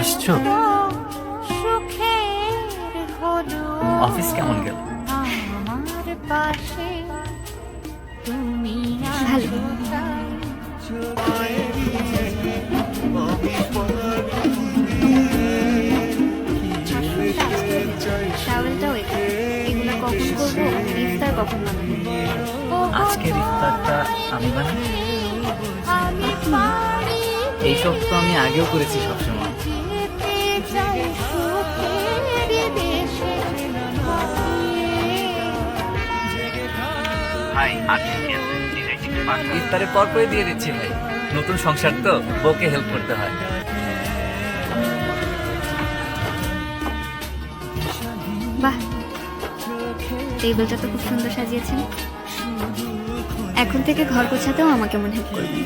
আসছো? অফিস কেমন গেল? ভালো। ট্রাভেলটাও এগুলো কখন করবো, ইফতার কখন বানাবো? আজকের ইফতারটা আমি বানাই। এইসব তো আমি আগেও করেছি সবসময়। ভাই ইফতারের পর করে দিয়ে দিচ্ছি ভাই। নতুন সংসার তো, বউকে হেল্প করতে হয়। বাহ, টেবিলটা তো খুব সুন্দর সাজিয়েছেন। এখন থেকে ঘর গোছাতেও আমাকে মনে হেল্প করবেন।